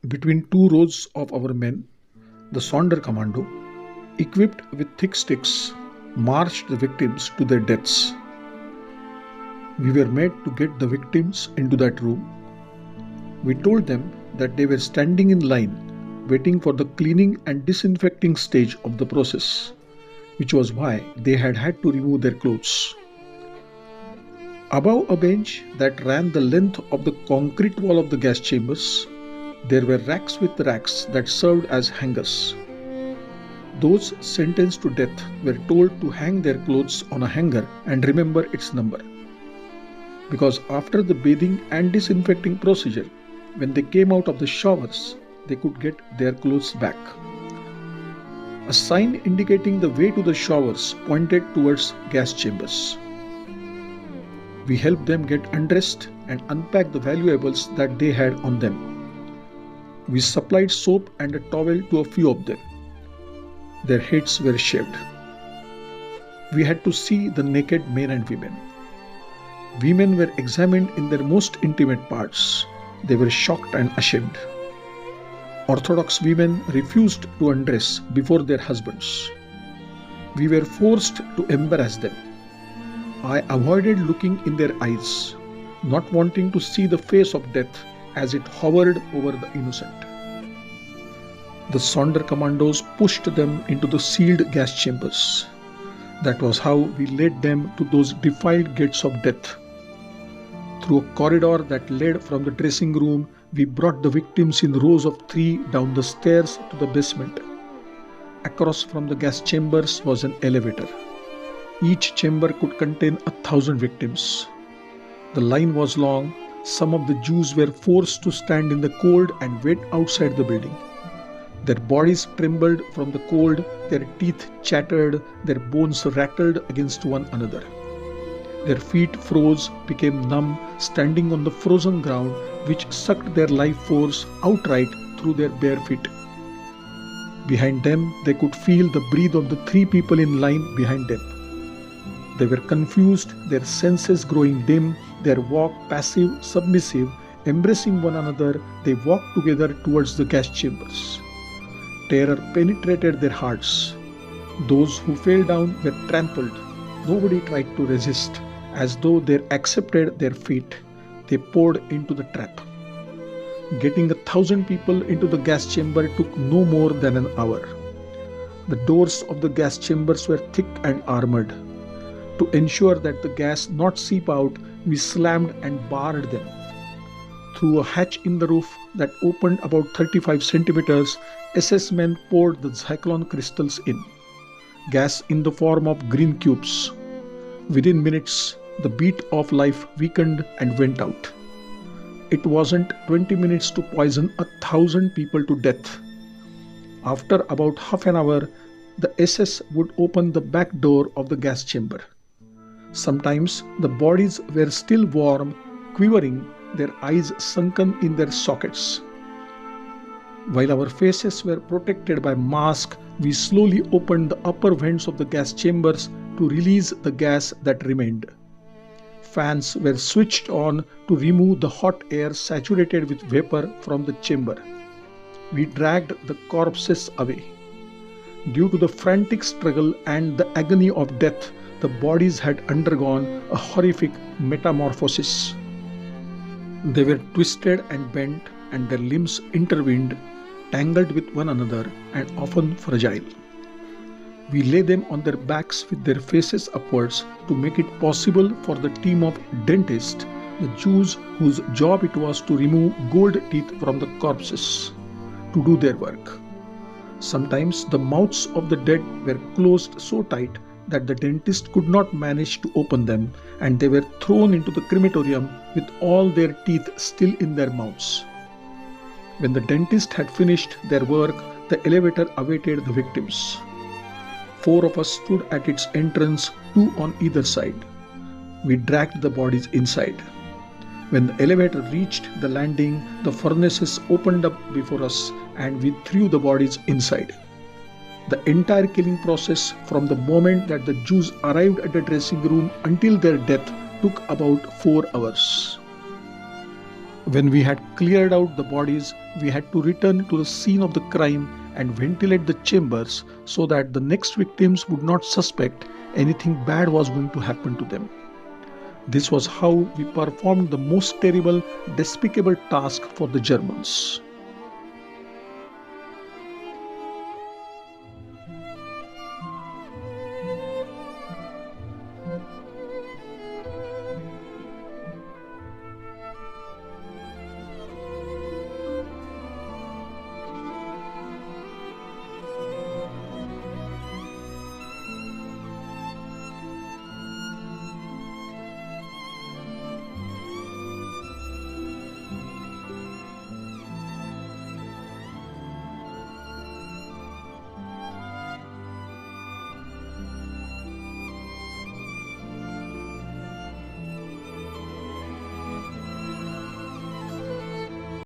Between two rows of our men, the Sonder Commando, equipped with thick sticks, marched the victims to their deaths. We were made to get the victims into that room. We told them that they were standing in line, waiting for the cleaning and disinfecting stage of the process, which was why they had to remove their clothes. Above a bench that ran the length of the concrete wall of the gas chambers, there were racks with racks that served as hangers. Those sentenced to death were told to hang their clothes on a hanger and remember its number. Because after the bathing and disinfecting procedure, when they came out of the showers, they could get their clothes back. A sign indicating the way to the showers pointed towards gas chambers. We helped them get undressed and unpack the valuables that they had on them. We supplied soap and a towel to a few of them. Their heads were shaved. We had to see the naked men and women. Women were examined in their most intimate parts. They were shocked and ashamed. Orthodox women refused to undress before their husbands. We were forced to embarrass them. I avoided looking in their eyes, not wanting to see the face of death as it hovered over the innocent. The Sonder commandos pushed them into the sealed gas chambers. That was how we led them to those defiled gates of death. Through a corridor that led from the dressing room, we brought the victims in rows of 3 down the stairs to the basement. Across from the gas chambers was an elevator. Each chamber could contain 1,000 victims. The line was long. Some of the Jews were forced to stand in the cold and wait outside the building. Their bodies trembled from the cold, their teeth chattered, their bones rattled against one another. Their feet froze, became numb, standing on the frozen ground, which sucked their life force outright through their bare feet. Behind them, they could feel the breath of the 3 people in line behind them. They were confused, their senses growing dim, their walk passive, submissive, embracing one another. They walked together towards the gas chambers. Terror penetrated their hearts. Those who fell down were trampled. Nobody tried to resist. As though they accepted their fate, they poured into the trap. Getting 1,000 people into the gas chamber took no more than an hour. The doors of the gas chambers were thick and armored. To ensure that the gas not seep out, we slammed and barred them. Through a hatch in the roof that opened about 35 centimeters, SS men poured the cyclone crystals in. Gas in the form of green cubes. Within minutes, the beat of life weakened and went out. It wasn't 20 minutes to poison 1,000 people to death. After about half an hour, the SS would open the back door of the gas chamber. Sometimes the bodies were still warm, quivering, their eyes sunken in their sockets. While our faces were protected by masks, we slowly opened the upper vents of the gas chambers to release the gas that remained. Fans were switched on to remove the hot air saturated with vapor from the chamber. We dragged the corpses away. Due to the frantic struggle and the agony of death, the bodies had undergone a horrific metamorphosis. They were twisted and bent, and their limbs intertwined, tangled with one another, and often fragile. We lay them on their backs with their faces upwards to make it possible for the team of dentists, the Jews whose job it was to remove gold teeth from the corpses, to do their work. Sometimes the mouths of the dead were closed so tight that the dentist could not manage to open them, and they were thrown into the crematorium with all their teeth still in their mouths. When the dentist had finished their work, the elevator awaited the victims. 4 of us stood at its entrance, 2 on either side. We dragged the bodies inside. When the elevator reached the landing, the furnaces opened up before us and we threw the bodies inside. The entire killing process, from the moment that the Jews arrived at the dressing room until their death, took about 4 hours. When we had cleared out the bodies, we had to return to the scene of the crime and ventilate the chambers so that the next victims would not suspect anything bad was going to happen to them. This was how we performed the most terrible, despicable task for the Germans.